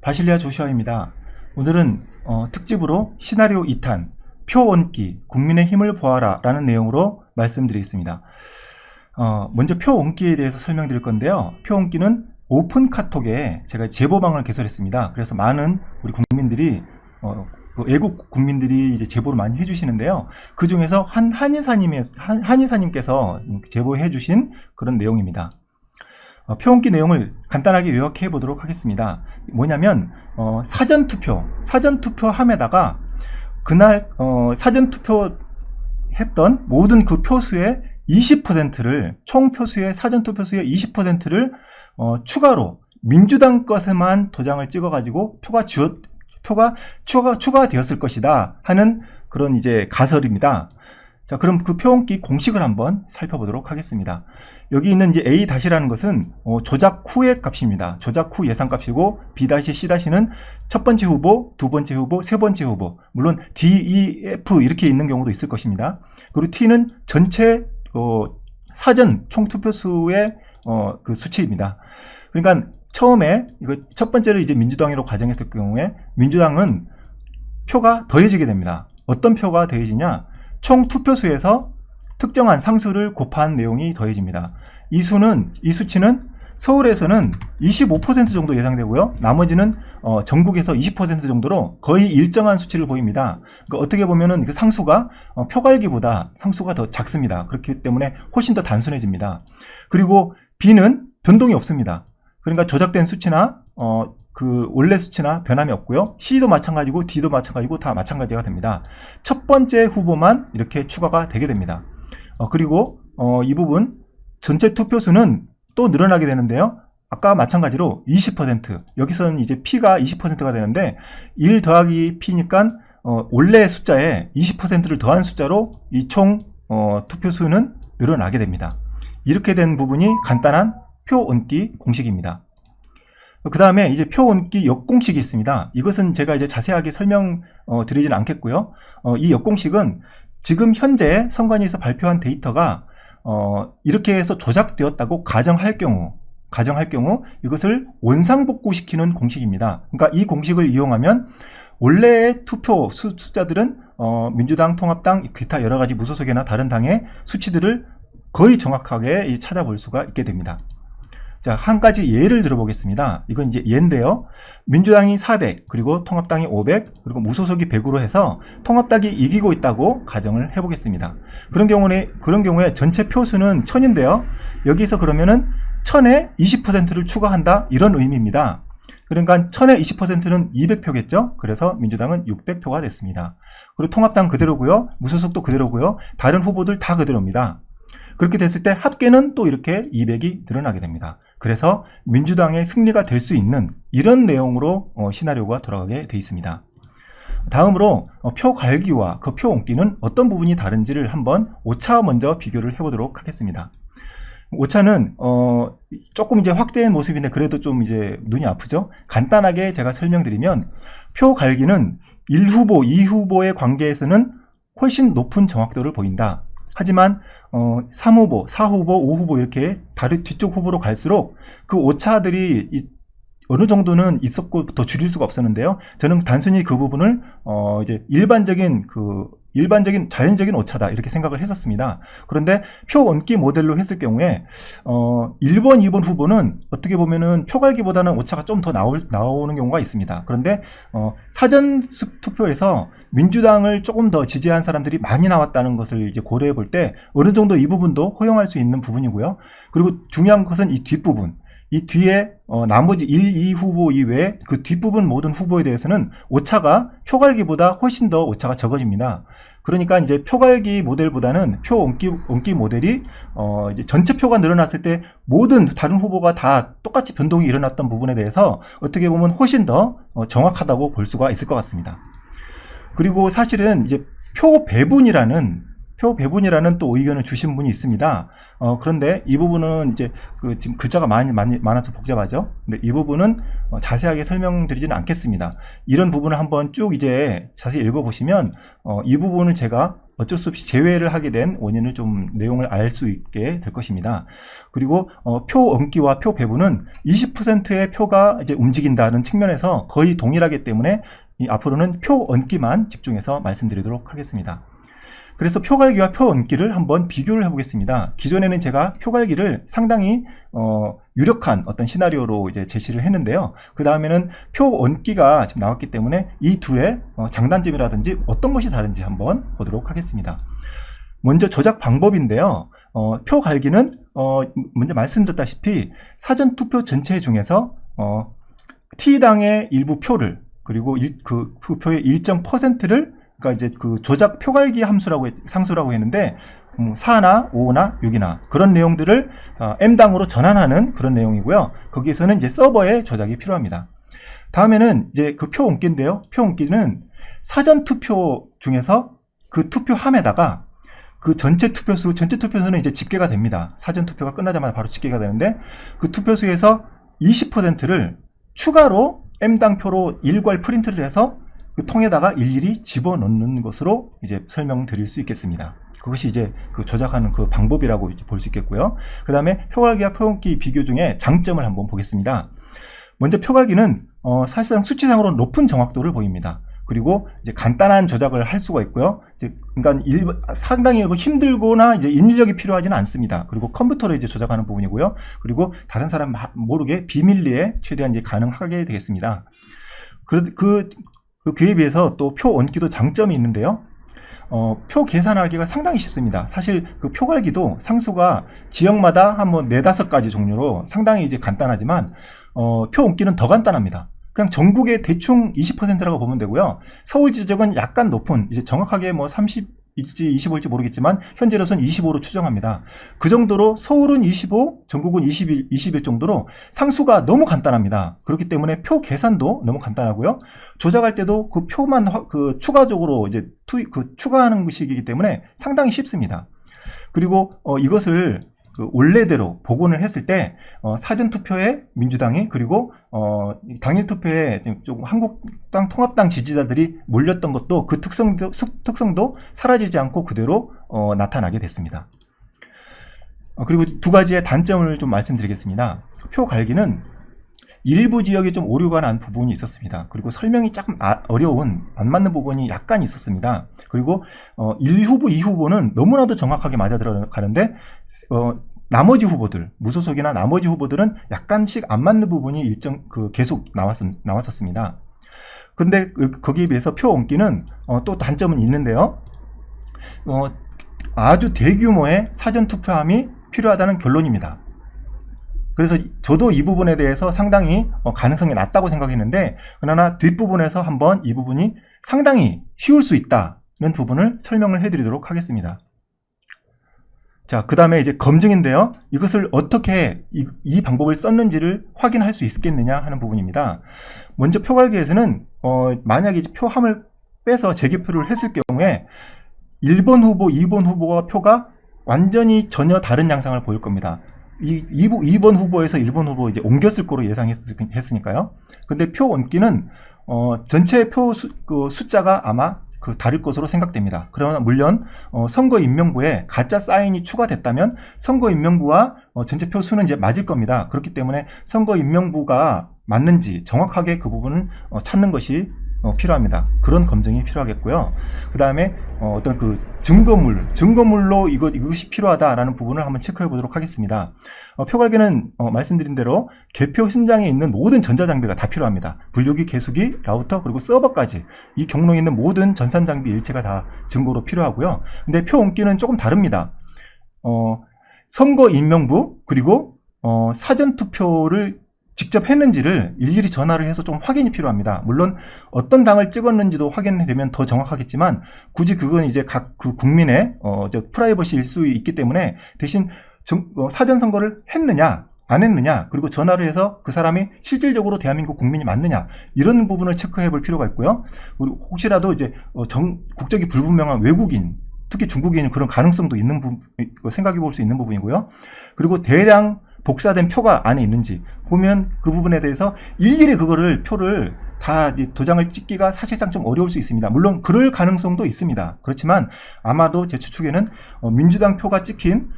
바실리아 조슈아입니다. 오늘은 특집으로 시나리오 2탄 표 얹기 국민의 힘을 보아라 라는 내용으로 말씀드리겠습니다. 먼저 표 얹기에 대해서 설명드릴 건데요. 표 얹기는 오픈 카톡에 제가 제보방을 개설했습니다. 그래서 많은 우리 국민들이 애국 국민들이 이제 제보를 많이 해주시는데요. 그 중에서 한의사님께서 제보해 주신 그런 내용입니다. 표 얹기 내용을 간단하게 요약해 보도록 하겠습니다. 뭐냐면 사전투표함에다가 그날 사전투표 했던 모든 그 표수의 20%를 총 표수의 사전투표수의 20%를 추가로 민주당 것에만 도장을 찍어 가지고 표가 추가되었을 것이다 하는 그런 이제 가설입니다. 자, 그럼 그 표 얹기 공식을 한번 살펴보도록 하겠습니다. 여기 있는 이제 A-라는 것은 조작 후의 값입니다. 조작 후 예상값이고 B-C-는 첫 번째 후보, 두 번째 후보, 세 번째 후보. 물론 D, E, F 이렇게 있는 경우도 있을 것입니다. 그리고 T는 전체 사전 총 투표수의 그 수치입니다. 그러니까 처음에 이거 첫 번째로 이제 민주당으로 가정했을 경우에 민주당은 표가 더해지게 됩니다. 어떤 표가 더해지냐? 총 투표수에서 특정한 상수를 곱한 내용이 더해집니다. 이 수치는 서울에서는 25% 정도 예상되고요. 나머지는 전국에서 20% 정도로 거의 일정한 수치를 보입니다. 그러니까 어떻게 보면은 그 상수가 표갈기보다 상수가 더 작습니다. 그렇기 때문에 훨씬 더 단순해집니다. 그리고 B는 변동이 없습니다. 그러니까 조작된 수치나 그 원래 수치나 변함이 없고요. C도 마찬가지고 D도 마찬가지고 다 마찬가지가 됩니다. 첫 번째 후보만 이렇게 추가가 되게 됩니다. 그리고 이 부분 전체 투표수는 또 늘어나게 되는데요. 아까 마찬가지로 20% 여기서는 이제 P가 20%가 되는데 1 더하기 P니까 원래 숫자에 20%를 더한 숫자로 이 총 투표수는 늘어나게 됩니다. 이렇게 된 부분이 간단한 표 얹기 공식입니다. 그 다음에 이제 표 얹기 역공식이 있습니다. 이것은 제가 이제 자세하게 설명드리진 않겠고요. 이 역공식은 지금 현재 선관위에서 발표한 데이터가 이렇게 해서 조작되었다고 가정할 경우 이것을 원상복구시키는 공식입니다. 그러니까 이 공식을 이용하면 원래의 투표 숫자들은 민주당, 통합당, 기타 여러가지 무소속이나 다른 당의 수치들을 거의 정확하게 찾아볼 수가 있게 됩니다. 자, 한 가지 예를 들어보겠습니다. 이건 이제 예인데요. 민주당이 400, 그리고 통합당이 500, 그리고 무소속이 100으로 해서 통합당이 이기고 있다고 가정을 해보겠습니다. 그런 경우에 전체 표수는 1000인데요. 여기서 그러면은 1000에 20%를 추가한다 이런 의미입니다. 그러니까 1000에 20%는 200표겠죠. 그래서 민주당은 600표가 됐습니다. 그리고 통합당 그대로고요. 무소속도 그대로고요. 다른 후보들 다 그대로입니다. 그렇게 됐을 때 합계는 또 이렇게 200이 늘어나게 됩니다. 그래서 민주당의 승리가 될 수 있는 이런 내용으로 시나리오가 돌아가게 되어 있습니다. 다음으로 표 갈기와 그 표 얹기는 어떤 부분이 다른지를 한번 오차 먼저 비교를 해보도록 하겠습니다. 오차는 조금 이제 확대한 모습인데 그래도 좀 이제 눈이 아프죠. 간단하게 제가 설명드리면 표 갈기는 1후보, 2후보의 관계에서는 훨씬 높은 정확도를 보인다. 하지만 3후보, 4후보, 5후보 이렇게 다른 뒤쪽 후보로 갈수록 그 오차들이 어느 정도는 있었고 더 줄일 수가 없었는데요. 저는 단순히 그 부분을 이제 일반적인 자연적인 오차다 이렇게 생각을 했었습니다. 그런데 표 얹기 모델로 했을 경우에 1번, 2번 후보는 어떻게 보면은 표갈기보다는 오차가 좀 더 나오는 경우가 있습니다. 그런데 사전 투표에서 민주당을 조금 더 지지한 사람들이 많이 나왔다는 것을 이제 고려해 볼 때 어느 정도 이 부분도 허용할 수 있는 부분이고요. 그리고 중요한 것은 이 뒷부분. 이 뒤에 나머지 1, 2 후보 이외에 그 뒷부분 모든 후보에 대해서는 오차가 표갈기보다 훨씬 더 오차가 적어집니다. 그러니까 이제 표갈기 모델보다는 표 얹기 모델이 이제 전체 표가 늘어났을 때 모든 다른 후보가 다 똑같이 변동이 일어났던 부분에 대해서 어떻게 보면 훨씬 더 정확하다고 볼 수가 있을 것 같습니다. 그리고 사실은 이제 표 배분이라는 표 배분이라는 또 의견을 주신 분이 있습니다. 그런데 이 부분은 이제 지금 글자가 많아서 복잡하죠. 근데 이 부분은 자세하게 설명드리지는 않겠습니다. 이런 부분을 한번 쭉 이제 자세히 읽어보시면 이 부분을 제가 어쩔 수 없이 제외를 하게 된 원인을 좀 내용을 알 수 있게 될 것입니다. 그리고 표 얹기와 표 배분은 20%의 표가 이제 움직인다는 측면에서 거의 동일하기 때문에 앞으로는 표 얹기만 집중해서 말씀드리도록 하겠습니다. 그래서 표 갈기와 표 얹기를 한번 비교를 해보겠습니다. 기존에는 제가 표 갈기를 상당히 유력한 어떤 시나리오로 이제 제시를 했는데요. 그 다음에는 표 얹기가 지금 나왔기 때문에 이 둘의 장단점이라든지 어떤 것이 다른지 한번 보도록 하겠습니다. 먼저 조작 방법인데요. 표 갈기는 먼저 말씀드렸다시피 사전투표 전체 중에서 T당의 일부 표를 그리고 그 표의 일정 %를 그러니까 이제 그 조작 표갈기 상수라고 했는데 4나 5나 6이나 그런 내용들을 M당으로 전환하는 그런 내용이고요. 거기에서는 이제 서버의 조작이 필요합니다. 다음에는 이제 그 표 옮기인데요. 표 옮기는 사전 투표 중에서 그 투표함에다가 그 전체 투표수는 이제 집계가 됩니다. 사전 투표가 끝나자마자 바로 집계가 되는데 그 투표수에서 20%를 추가로 M당 표로 일괄 프린트를 해서 그 통에다가 일일이 집어넣는 것으로 이제 설명드릴 수 있겠습니다. 그것이 이제 그 조작하는 그 방법이라고 볼 수 있겠고요. 그 다음에 표갈기와 표얹기 비교 중에 장점을 한번 보겠습니다. 먼저 표갈기는 사실상 수치상으로 높은 정확도를 보입니다. 그리고 이제 간단한 조작을 할 수가 있고요. 그러니까 상당히 힘들거나 이제 인력이 필요하지는 않습니다. 그리고 컴퓨터로 이제 조작하는 부분이고요. 그리고 다른 사람 모르게 비밀리에 최대한 이제 가능하게 되겠습니다. 그에 비해서 또 표 얹기도 장점이 있는데요. 표 계산하기가 상당히 쉽습니다. 사실 그 표 갈기도 상수가 지역마다 한 4-5가지 종류로 상당히 이제 간단하지만 표 얹기는 더 간단합니다. 그냥 전국의 대충 20%라고 보면 되고요. 서울 지역은 약간 높은 이제 정확하게 30일지 25일지 모르겠지만 현재로서는 25로 추정합니다. 그 정도로 서울은 25, 전국은 20일 정도로 상수가 너무 간단합니다. 그렇기 때문에 표 계산도 너무 간단하고요. 조작할 때도 그 표만 추가적으로 이제 추가하는 것이기 때문에 상당히 쉽습니다. 그리고 이것을 원래대로 복원을 했을 때 사전 투표에 민주당이 그리고 당일 투표에 좀 한국당 통합당 지지자들이 몰렸던 것도 그 특성도 사라지지 않고 그대로 나타나게 됐습니다. 그리고 두 가지의 단점을 좀 말씀드리겠습니다. 표 갈기는 일부 지역에 좀 오류가 난 부분이 있었습니다. 그리고 설명이 조금 어려운 안 맞는 부분이 약간 있었습니다. 그리고 1후보, 2후보는 너무나도 정확하게 맞아 들어가는데 나머지 후보들, 무소속이나 나머지 후보들은 약간씩 안 맞는 부분이 계속 나왔었습니다. 근데 거기에 비해서 표 얹기는 또 단점은 있는데요. 아주 대규모의 사전 투표함이 필요하다는 결론입니다. 그래서 저도 이 부분에 대해서 상당히 가능성이 낮다고 생각했는데, 그러나 뒷부분에서 한번 이 부분이 상당히 쉬울 수 있다는 부분을 설명을 해드리도록 하겠습니다. 자, 그 다음에 이제 검증인데요. 이것을 어떻게 이 방법을 썼는지를 확인할 수 있겠느냐 하는 부분입니다. 먼저 표갈기에서는 만약에 표함을 빼서 재개표를 했을 경우에 1번 후보, 2번 후보와 표가 완전히 전혀 다른 양상을 보일 겁니다. 2번 후보에서 1번 후보 이제 옮겼을 거로 예상했으니까요. 근데 표 얹기는 전체 표 숫자가 아마 다를 것으로 생각됩니다. 그러나 물론 선거인명부에 가짜 사인이 추가됐다면 선거인명부와 전체 표 수는 이제 맞을 겁니다. 그렇기 때문에 선거인명부가 맞는지 정확하게 그 부분을 찾는 것이 필요합니다. 그런 검증이 필요하겠고요. 그 다음에 어떤 증거물로 이것이 필요하다라는 부분을 한번 체크해 보도록 하겠습니다. 표갈기는 말씀드린 대로 개표 현장에 있는 모든 전자장비가 다 필요합니다. 분류기, 계수기, 라우터, 그리고 서버까지 이 경로에 있는 모든 전산장비 일체가 다 증거로 필요하고요. 근데 표 옮기는 조금 다릅니다. 선거인명부 그리고 사전투표를 직접 했는지를 일일이 전화를 해서 좀 확인이 필요합니다. 물론 어떤 당을 찍었는지도 확인이 되면 더 정확하겠지만 굳이 그건 이제 각 국민의 프라이버시일 수 있기 때문에 대신 사전 선거를 했느냐 안 했느냐, 그리고 전화를 해서 그 사람이 실질적으로 대한민국 국민이 맞느냐, 이런 부분을 체크해 볼 필요가 있고요. 그리고 혹시라도 이제 국적이 불분명한 외국인 특히 중국인은 그런 가능성도 있는 생각해 볼 수 있는 부분이고요. 그리고 대량 복사된 표가 안에 있는지 보면 그 부분에 대해서 일일이 그거를 표를 다 도장을 찍기가 사실상 좀 어려울 수 있습니다. 물론 그럴 가능성도 있습니다. 그렇지만 아마도 제 추측에는 민주당 표가 찍힌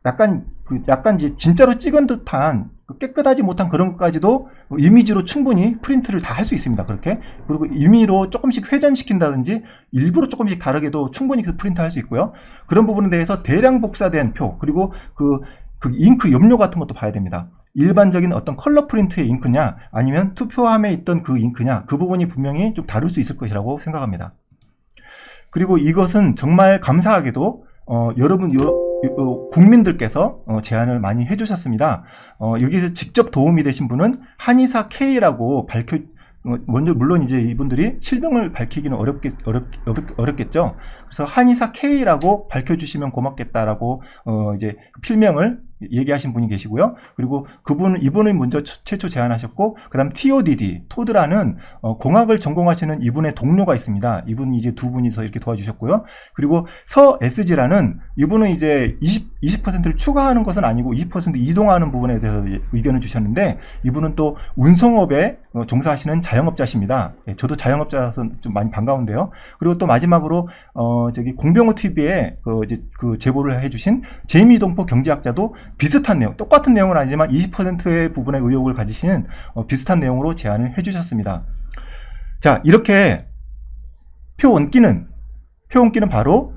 약간 이제 진짜로 찍은 듯한 깨끗하지 못한 그런 것까지도 이미지로 충분히 프린트를 다 할 수 있습니다. 그렇게. 그리고 임의로 조금씩 회전시킨다든지 일부러 조금씩 다르게도 충분히 그 프린트 할 수 있고요. 그런 부분에 대해서 대량 복사된 표, 그리고 그 잉크 염료 같은 것도 봐야 됩니다. 일반적인 어떤 컬러 프린트의 잉크냐, 아니면 투표함에 있던 그 잉크냐, 그 부분이 분명히 좀 다를 수 있을 것이라고 생각합니다. 그리고 이것은 정말 감사하게도 여러분 국민들께서 제안을 많이 해주셨습니다. 여기서 직접 도움이 되신 분은 한의사 K라고 먼저 물론 이제 이분들이 실명을 밝히기는 어렵겠죠. 그래서 한의사 K라고 밝혀주시면 고맙겠다라고 이제 필명을 얘기하신 분이 계시고요. 그리고 이분은 먼저 최초 제안하셨고, 그다음 TODD, 토드라는 공학을 전공하시는 이분의 동료가 있습니다. 이분 이제 두 분이서 이렇게 도와주셨고요. 그리고 서 SG라는 이분은 이제 20%를 추가하는 것은 아니고 20% 이동하는 부분에 대해서 의견을 주셨는데, 이분은 또 운송업에 종사하시는 자영업자십니다. 예, 저도 자영업자라서 좀 많이 반가운데요. 그리고 또 마지막으로 공병호 TV에 그 제보를 해주신 제이미 동포 경제학자도 비슷한 내용, 똑같은 내용은 아니지만 20%의 부분의 의혹을 가지시는 비슷한 내용으로 제안을 해주셨습니다. 자, 이렇게 표원기는 바로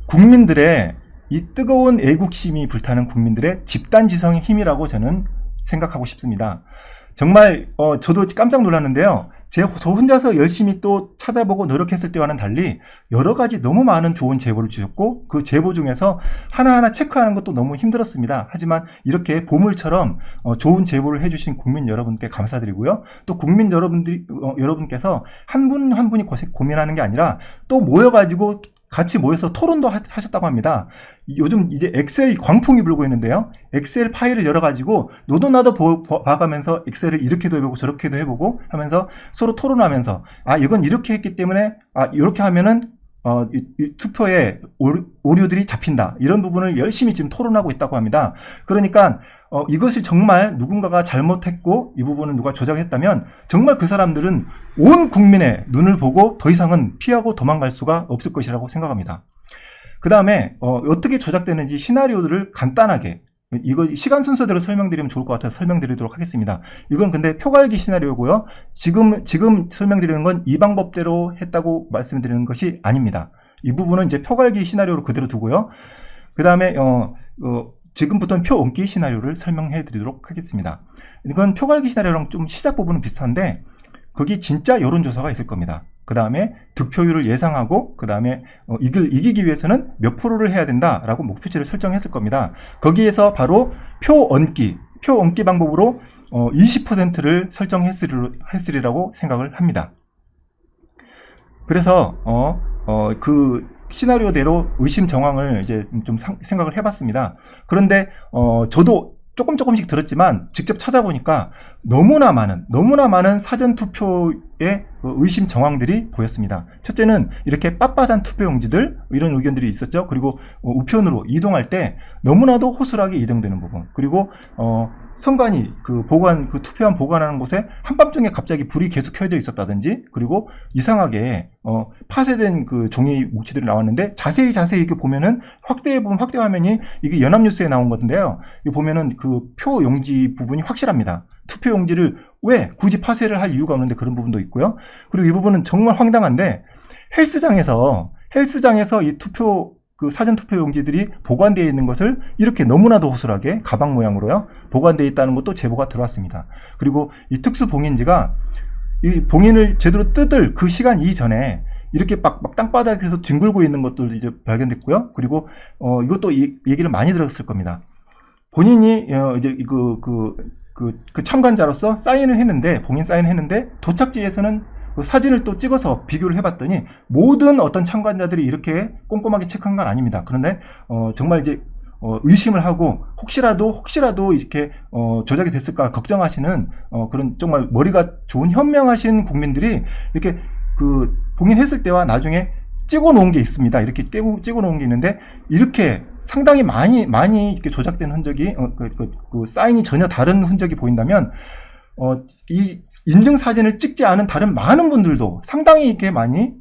국민들의 이 뜨거운 애국심이 불타는 국민들의 집단지성의 힘이라고 저는 생각하고 싶습니다. 정말 저도 깜짝 놀랐는데요. 저 혼자서 열심히 또 찾아보고 노력했을 때와는 달리 여러 가지 너무 많은 좋은 제보를 주셨고, 그 제보 중에서 하나하나 체크하는 것도 너무 힘들었습니다. 하지만 이렇게 보물처럼 좋은 제보를 해주신 국민 여러분께 감사드리고요. 또 국민 여러분께서 한 분 한 분이 고민하는 게 아니라 또 모여가지고 같이 모여서 토론도 하셨다고 합니다. 요즘 이제 엑셀 광풍이 불고 있는데요. 엑셀 파일을 열어가지고 너도 나도 봐가면서 엑셀을 이렇게도 해보고 저렇게도 해보고 하면서 서로 토론하면서, 이건 이렇게 했기 때문에 이렇게 하면은 이 투표에 오류들이 잡힌다, 이런 부분을 열심히 지금 토론하고 있다고 합니다. 그러니까 이것이 정말 누군가가 잘못했고 이 부분을 누가 조작했다면 정말 그 사람들은 온 국민의 눈을 보고 더 이상은 피하고 도망갈 수가 없을 것이라고 생각합니다. 그 다음에 어떻게 조작되는지 시나리오들을 간단하게, 이거 시간 순서대로 설명드리면 좋을 것 같아서 설명드리도록 하겠습니다. 이건 근데 표갈기 시나리오고요. 지금 설명드리는 건 이 방법대로 했다고 말씀드리는 것이 아닙니다. 이 부분은 이제 표갈기 시나리오로 그대로 두고요. 그 다음에 지금부터는 표 옮기 시나리오를 설명해 드리도록 하겠습니다. 이건 표갈기 시나리오랑 좀 시작 부분은 비슷한데, 거기 진짜 여론조사가 있을 겁니다. 그 다음에 득표율을 예상하고, 그 다음에 이기기 위해서는 몇 프로를 해야 된다라고 목표치를 설정했을 겁니다. 거기에서 바로 표 얹기 방법으로 20%를 설정했으리라고 생각을 합니다. 그래서 그 시나리오대로 의심 정황을 이제 좀 생각을 해봤습니다. 그런데 저도 조금씩 들었지만 직접 찾아보니까 너무나 많은 사전투표의 의심 정황들이 보였습니다. 첫째는 이렇게 빳빳한 투표용지들, 이런 의견들이 있었죠. 그리고 우편으로 이동할 때 너무나도 호술하게 이동되는 부분, 그리고 선관위 투표함 보관하는 곳에 한밤중에 갑자기 불이 계속 켜져 있었다든지, 그리고 이상하게 파쇄된 그 종이 뭉치들이 나왔는데 자세히 이렇게 보면은 확대 화면이 이게 연합뉴스에 나온 건데요. 이거 보면은 그 표 용지 부분이 확실합니다. 투표 용지를 왜 굳이 파쇄를 할 이유가 없는데 그런 부분도 있고요. 그리고 이 부분은 정말 황당한데, 헬스장에서 이 사전 투표 용지들이 보관되어 있는 것을 이렇게 너무나도 호술하게 가방 모양으로요 보관되어 있다는 것도 제보가 들어왔습니다. 그리고 이 특수 봉인지가 이 봉인을 제대로 뜯을 그 시간 이전에 이렇게 막 땅바닥에서 뒹굴고 있는 것도 이제 발견됐고요. 그리고 이것도 얘기를 많이 들었을 겁니다. 본인이 이제 그 참관자로서 봉인 사인을 했는데 도착지에서는 그 사진을 또 찍어서 비교를 해봤더니 모든 어떤 참관자들이 이렇게 꼼꼼하게 체크한 건 아닙니다. 그런데 정말 이제 의심을 하고 혹시라도 이렇게 조작이 됐을까 걱정하시는 그런 정말 머리가 좋은 현명하신 국민들이 이렇게 그 봉인했을 때와 나중에 찍어 놓은 게 있습니다. 이렇게 찍어 놓은 게 있는데 이렇게 상당히 많이 이렇게 조작된 흔적이 그 사인이 전혀 다른 흔적이 보인다면 이 인증 사진을 찍지 않은 다른 많은 분들도 상당히 이렇게 많이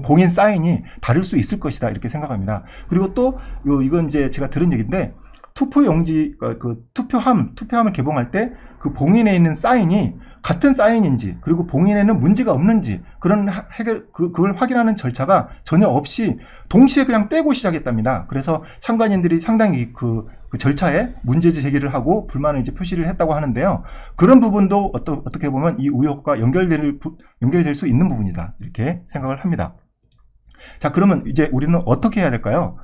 봉인 사인이 다를 수 있을 것이다 이렇게 생각합니다. 그리고 또 이건 이제 제가 들은 얘기인데 투표용지 투표함을 개봉할 때 그 봉인에 있는 사인이 같은 사인인지 그리고 봉인에는 문제가 없는지 그런 그걸 확인하는 절차가 전혀 없이 동시에 그냥 떼고 시작했답니다. 그래서 참관인들이 상당히 그 절차에 문제제 제기를 하고 불만을 이제 표시를 했다고 하는데요. 그런 부분도 어떻게 보면 이 의혹과 연결될 수 있는 부분이다 이렇게 생각을 합니다. 자, 그러면 이제 우리는 어떻게 해야 될까요?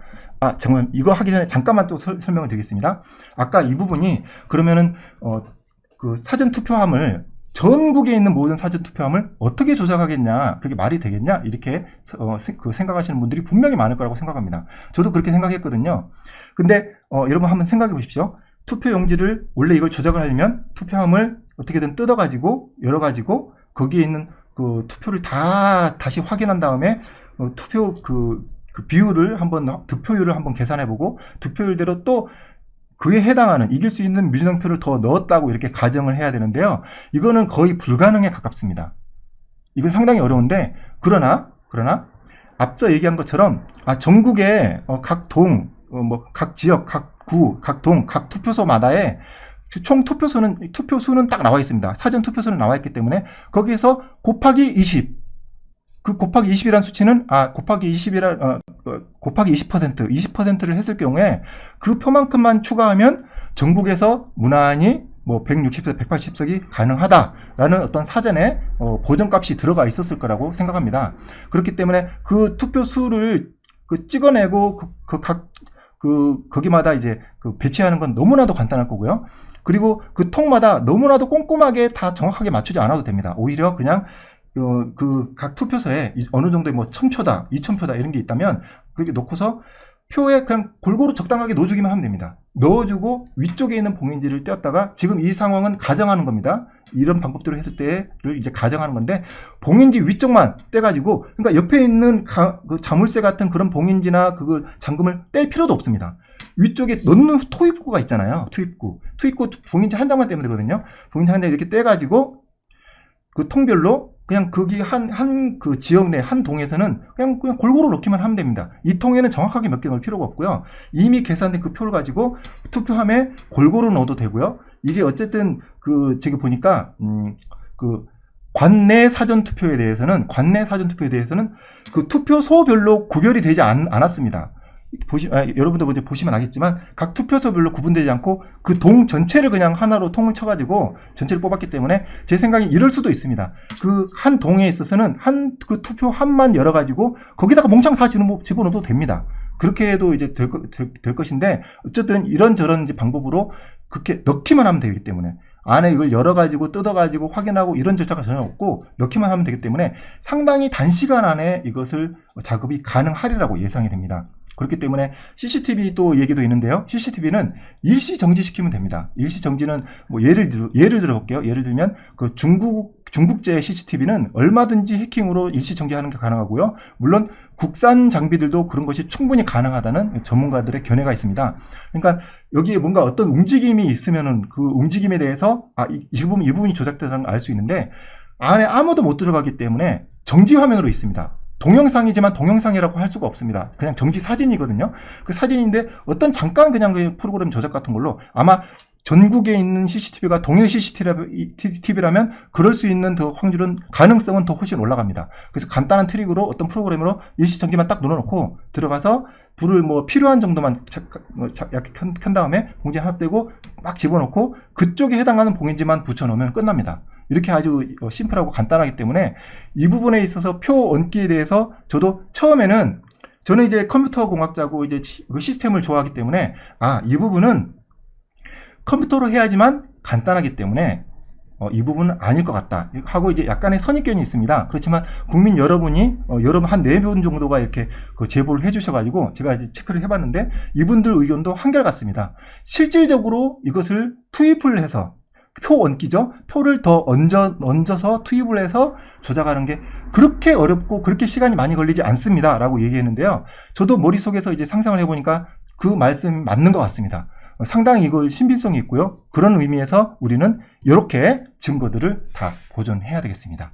정말 이거 하기 전에 잠깐만 또 설명을 드리겠습니다. 아까 이 부분이 그러면은 그 사전 투표함을 전국에 있는 모든 사전 투표함을 어떻게 조작하겠냐, 그게 말이 되겠냐 이렇게 생각하시는 분들이 분명히 많을 거라고 생각합니다. 저도 그렇게 생각했거든요. 근데 여러분 한번 생각해 보십시오. 투표용지를 원래 이걸 조작을 하려면 투표함을 어떻게든 뜯어가지고 열어가지고 거기에 있는 그 투표를 다시 확인한 다음에 투표 그 비율을 득표율을 한번 계산해보고 득표율대로 또 그에 해당하는 이길 수 있는 민주당표를 더 넣었다고 이렇게 가정을 해야 되는데요. 이거는 거의 불가능에 가깝습니다. 이건 상당히 어려운데 그러나 앞서 얘기한 것처럼 전국의 각 동, 각 지역, 각 구, 각 동, 각 투표소마다의 총 투표수는 딱 나와 있습니다. 사전 투표수는 나와 있기 때문에 거기에서 곱하기 20. 그 곱하기 20이라는 수치는 곱하기 20%를 했을 경우에 그 표만큼만 추가하면 전국에서 무난히 160석, 180석이 가능하다라는 어떤 사전에 보정값이 들어가 있었을 거라고 생각합니다. 그렇기 때문에 그 투표수를 찍어내고 거기마다 이제 배치하는 건 너무나도 간단할 거고요. 그리고 그 통마다 너무나도 꼼꼼하게 다 정확하게 맞추지 않아도 됩니다. 오히려 그냥 각 투표소에 어느 정도의 1000표다, 2000표다 이런 게 있다면 그렇게 놓고서 표에 그냥 골고루 적당하게 넣어주기만 하면 됩니다. 넣어주고 위쪽에 있는 봉인지를 떼었다가 지금 이 상황은 가정하는 겁니다. 이런 방법대로 했을 때를 이제 가정하는 건데 봉인지 위쪽만 떼가지고 그러니까 옆에 있는 그 자물쇠 같은 그런 봉인지나 그걸 잠금을 뗄 필요도 없습니다. 위쪽에 넣는 투입구가 있잖아요. 투입구 봉인지 한 장만 떼면 되거든요. 봉인지 한 장 이렇게 떼가지고 그 통별로 그냥 거기 그 지역 내 한 동에서는 그냥 골고루 넣기만 하면 됩니다. 이 통에는 정확하게 몇 개 넣을 필요가 없고요. 이미 계산된 그 표를 가지고 투표함에 골고루 넣어도 되고요. 이게 어쨌든 제가 보니까 관내 사전 투표에 대해서는 그 투표소별로 구별이 되지 않았습니다. 여러분들 먼저 보시면 알겠지만 각 투표소별로 구분되지 않고 그 동 전체를 그냥 하나로 통을 쳐가지고 전체를 뽑았기 때문에 제 생각에 이럴 수도 있습니다. 그 한 동에 있어서는 그 투표함만 열어가지고 거기다가 몽창 다 집어넣어도 됩니다. 그렇게 해도 이제 될 것인데 어쨌든 이런저런 이제 방법으로 그렇게 넣기만 하면 되기 때문에 안에 이걸 열어가지고 뜯어가지고 확인하고 이런 절차가 전혀 없고 넣기만 하면 되기 때문에 상당히 단시간 안에 이것을 작업이 가능하리라고 예상이 됩니다. 그렇기 때문에 CCTV 또 얘기도 있는데요. CCTV는 일시 정지시키면 됩니다. 일시 정지는 예를 들어 볼게요. 예를 들면 그 중국제 CCTV는 얼마든지 해킹으로 일시 정지하는 게 가능하고요. 물론 국산 장비들도 그런 것이 충분히 가능하다는 전문가들의 견해가 있습니다. 그러니까 여기에 뭔가 어떤 움직임이 있으면은 그 움직임에 대해서 이 부분이 조작되다는 걸 알 수 있는데 안에 아무도 못 들어가기 때문에 정지 화면으로 있습니다. 동영상이지만 동영상이라고 할 수가 없습니다. 그냥 정지 사진이거든요. 그 사진인데 어떤 잠깐 그냥 그 프로그램 조작 같은 걸로 아마 전국에 있는 CCTV가 동일 CCTV라면 그럴 수 있는 가능성은 더 훨씬 올라갑니다. 그래서 간단한 트릭으로 어떤 프로그램으로 일시 정지만 딱 눌러놓고 들어가서 불을 필요한 정도만 약간 켠 다음에 봉지 하나 떼고 막 집어넣고 그쪽에 해당하는 봉인지만 붙여놓으면 끝납니다. 이렇게 아주 심플하고 간단하기 때문에 이 부분에 있어서 표 얹기에 대해서 저도 처음에는 저는 이제 컴퓨터 공학자고 이제 그 시스템을 좋아하기 때문에 이 부분은 컴퓨터로 해야지만 간단하기 때문에 이 부분은 아닐 것 같다 하고 이제 약간의 선입견이 있습니다. 그렇지만 국민 여러분 한 4분 정도가 이렇게 제보를 해주셔가지고 제가 이제 체크를 해봤는데 이분들 의견도 한결같습니다. 실질적으로 이것을 투입을 해서 표 얹기죠. 표를 더 얹어서 투입을 해서 조작하는 게 그렇게 어렵고 그렇게 시간이 많이 걸리지 않습니다. 라고 얘기했는데요. 저도 머릿속에서 이제 상상을 해보니까 그 말씀이 맞는 것 같습니다. 상당히 이거 신빙성이 있고요. 그런 의미에서 우리는 이렇게 증거들을 다 보존해야 되겠습니다.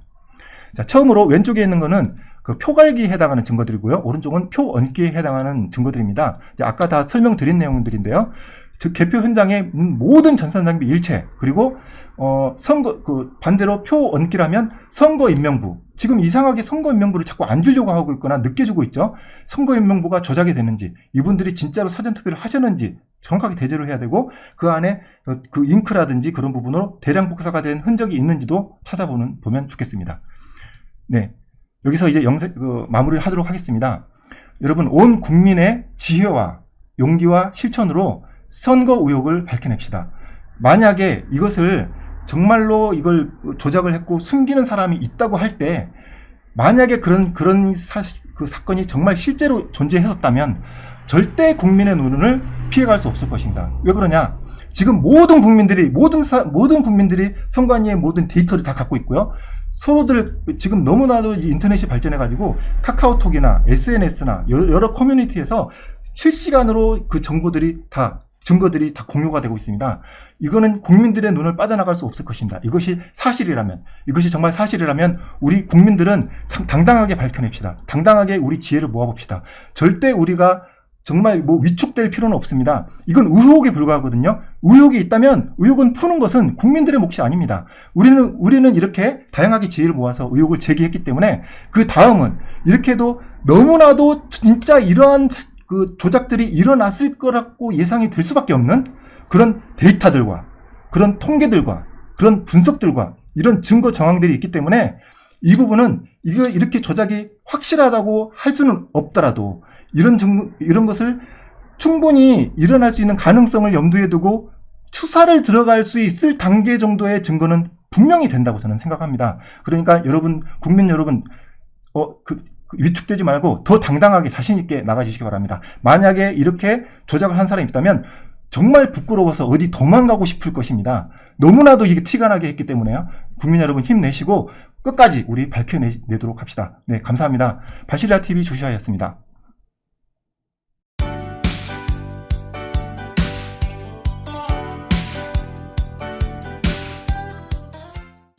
자, 처음으로 왼쪽에 있는 거는 그 표갈기에 해당하는 증거들이고요. 오른쪽은 표 얹기에 해당하는 증거들입니다. 이제 아까 다 설명드린 내용들인데요. 즉 개표 현장의 모든 전산 장비 일체, 그리고 선거 반대로 표 얹기라면 선거 임명부, 지금 이상하게 선거 임명부를 자꾸 안 주려고 하고 있거나 늦게 주고 있죠. 선거 임명부가 조작이 되는지, 이분들이 진짜로 사전 투표를 하셨는지 정확하게 대조를 해야 되고, 그 안에 그 잉크라든지 그런 부분으로 대량 복사가 된 흔적이 있는지도 찾아보면 좋겠습니다. 네, 여기서 이제 마무리를 하도록 하겠습니다. 여러분, 온 국민의 지혜와 용기와 실천으로 선거 의혹을 밝혀냅시다. 만약에 이것을 정말로 이걸 조작을 했고 숨기는 사람이 있다고 할 때, 만약에 그런 그 사건이 정말 실제로 존재했었다면 절대 국민의 눈을 피해갈 수 없을 것입니다. 왜 그러냐? 지금 모든 국민들이 선관위의 모든 데이터를 다 갖고 있고요. 서로들 지금 너무나도 인터넷이 발전해가지고 카카오톡이나 SNS나 여러 커뮤니티에서 실시간으로 그 증거들이 다 공유가 되고 있습니다. 이거는 국민들의 눈을 빠져나갈 수 없을 것입니다. 이것이 정말 사실이라면 우리 국민들은 당당하게 밝혀냅시다. 당당하게 우리 지혜를 모아봅시다. 절대 우리가 정말 위축될 필요는 없습니다. 이건 의혹에 불과하거든요. 의혹이 있다면 의혹은 푸는 것은 국민들의 몫이 아닙니다. 우리는 이렇게 다양하게 지혜를 모아서 의혹을 제기했기 때문에 그 다음은 이렇게도 너무나도 진짜 이러한 그 조작들이 일어났을 거라고 예상이 될 수밖에 없는 그런 데이터들과 그런 통계들과 그런 분석들과 이런 증거 정황들이 있기 때문에 이 부분은 이렇게 조작이 확실하다고 할 수는 없더라도 이런 것을 충분히 일어날 수 있는 가능성을 염두에 두고 수사를 들어갈 수 있을 단계 정도의 증거는 분명히 된다고 저는 생각합니다. 그러니까 국민 여러분, 위축되지 말고 더 당당하게 자신있게 나가주시기 바랍니다. 만약에 이렇게 조작을 한 사람이 있다면 정말 부끄러워서 어디 도망가고 싶을 것입니다. 너무나도 이게 티가 나게 했기 때문에요. 국민 여러분 힘내시고 끝까지 우리 밝혀내도록 합시다. 네, 감사합니다. 바실리아TV 조시아였습니다.